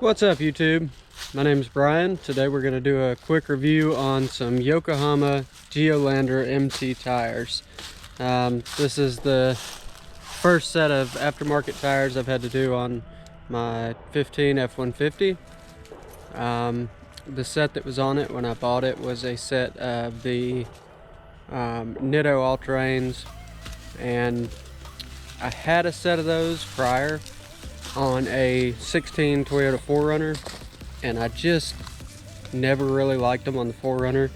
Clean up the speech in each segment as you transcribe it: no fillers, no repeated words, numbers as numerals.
What's up, YouTube? My name is Brian. Today we're going to do a quick review on some Yokohama Geolander MT tires. This is the first set of aftermarket tires I've had to do on my 15 F-150. The set that was on it when I bought it was a set of the Nitto all-terrains, and I had a set of those prior on a 16 Toyota 4Runner, and I just never really liked them on the 4Runner.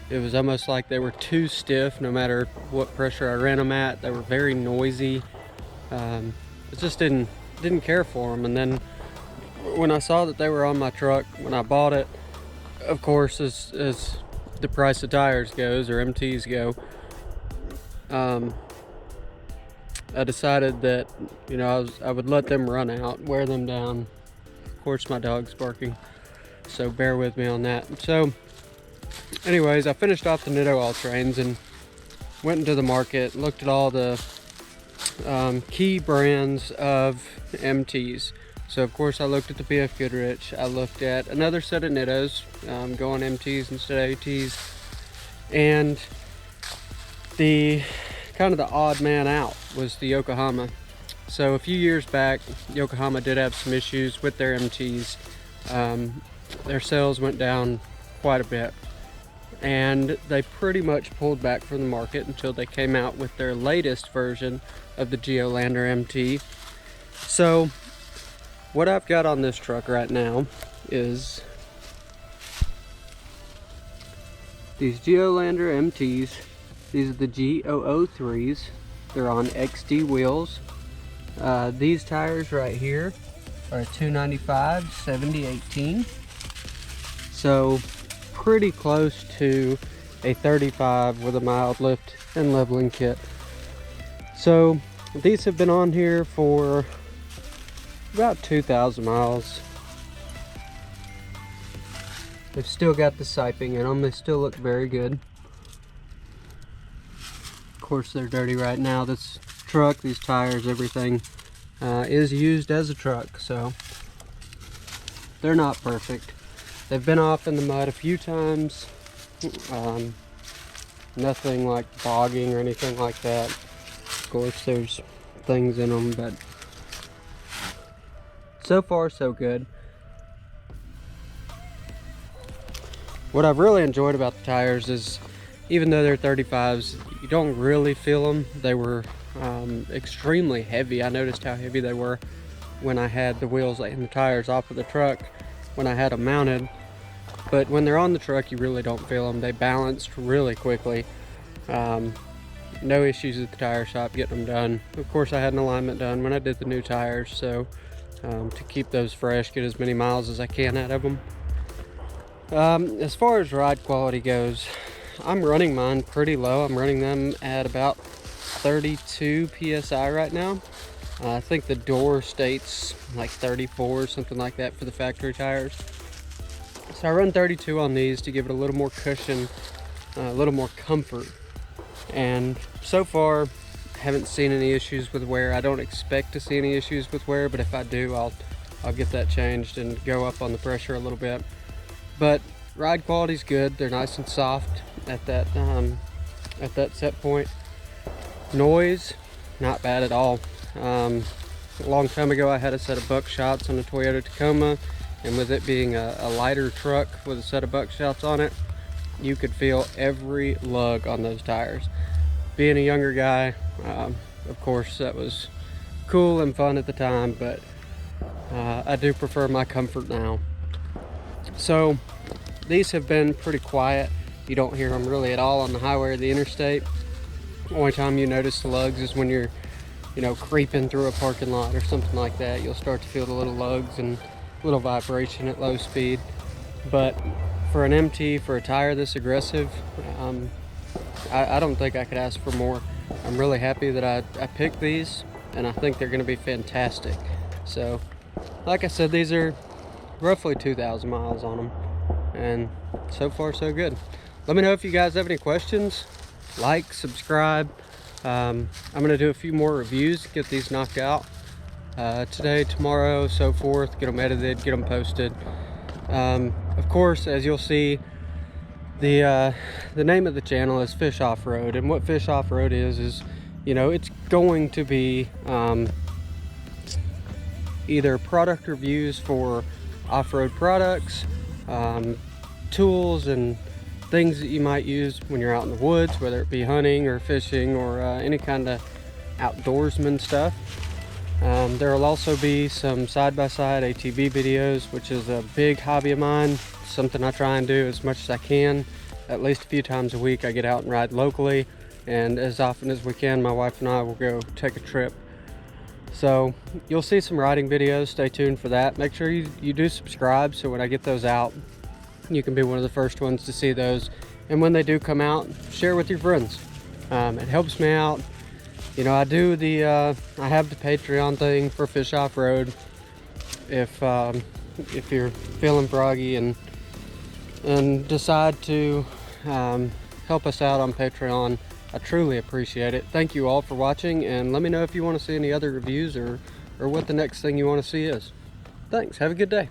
It was almost like they were too stiff no matter what pressure I ran them at. They were very noisy. I just didn't care for them. And then when I saw that they were on my truck when I bought it, of course, as the price of tires goes, or MTs go, I decided that, you know, I would let them run out, wear them down. Of course, my dog's barking, so bear with me on that. So anyways, I finished off the Nitto all-terrains and went into the market, looked at all the key brands of MTs. So of course I looked at the BF Goodrich, I looked at another set of Nittos, going MTs instead of ATs, and the kind of the odd man out was the Yokohama. So a few years back, Yokohama did have some issues with their MTs. Their sales went down quite a bit, and they pretty much pulled back from the market until they came out with their latest version of the Geolander MT. So what I've got on this truck right now is these Geolander MTs. These are the G003s. They're on XD wheels. These tires right here are 295 70/18. So pretty close to a 35 with a mild lift and leveling kit. So these have been on here for about 2,000 miles. They've still got the siping in them. They still look very good. Of course, they're dirty right now. This truck, these tires, everything is used as a truck, so they're not perfect. They've been off in the mud a few times. Nothing like bogging or anything like that. Of course, there's things in them, but so far so good. What I've really enjoyed about the tires is, even though they're 35s, you don't really feel them. They were extremely heavy. I noticed how heavy they were when I had the wheels and the tires off of the truck when I had them mounted. But when they're on the truck, you really don't feel them. They balanced really quickly. No issues at the tire shop getting them done. Of course, I had an alignment done when I did the new tires, so to keep those fresh, get as many miles as I can out of them. As far as ride quality goes, I'm running mine pretty low. I'm running them at about 32 PSI right now. I think the door states like 34 or something like that for the factory tires. So I run 32 on these to give it a little more cushion, a little more comfort. And so far, haven't seen any issues with wear. I don't expect to see any issues with wear, but if I do, I'll get that changed and go up on the pressure a little bit. But ride quality's good. They're nice and soft at that set point. Noise, not bad at all. A long time ago, I had a set of buckshots on a Toyota Tacoma, and with it being a lighter truck with a set of buckshots on it, you could feel every lug on those tires. Being a younger guy, of course, that was cool and fun at the time, but I do prefer my comfort now. So these have been pretty quiet. You don't hear them really at all on the highway or the interstate. The only time you notice the lugs is when you're, you know, creeping through a parking lot or something like that. You'll start to feel the little lugs and little vibration at low speed. But for an MT, for a tire this aggressive, I don't think I could ask for more. I'm really happy that I picked these, and I think they're going to be fantastic. So, like I said, these are roughly 2,000 miles on them, and so far so good. Let me know if you guys have any questions. Like, subscribe. I'm going to do a few more reviews, get these knocked out. today, tomorrow, so forth. Get them edited, get them posted. Of course, as you'll see, the name of the channel is Fish Off-Road, and what Fish Off-Road is, you know, it's going to be either product reviews for off-road products, tools and things that you might use when you're out in the woods, whether it be hunting or fishing or any kind of outdoorsman stuff. There will also be some side-by-side ATV videos, which is a big hobby of mine, something I try and do as much as I can. At least a few times a week I get out and ride locally, and as often as we can, my wife and I will go take a trip. So you'll see some riding videos. Stay tuned for that. Make sure you do subscribe, so when I get those out, you can be one of the first ones to see those. And when they do come out, share with your friends. It helps me out. You know, I have the Patreon thing for Fish Off-Road. If you're feeling froggy and decide to help us out on Patreon, I truly appreciate it. Thank you all for watching, and let me know if you want to see any other reviews or what the next thing you want to see is. Thanks. Have a good day.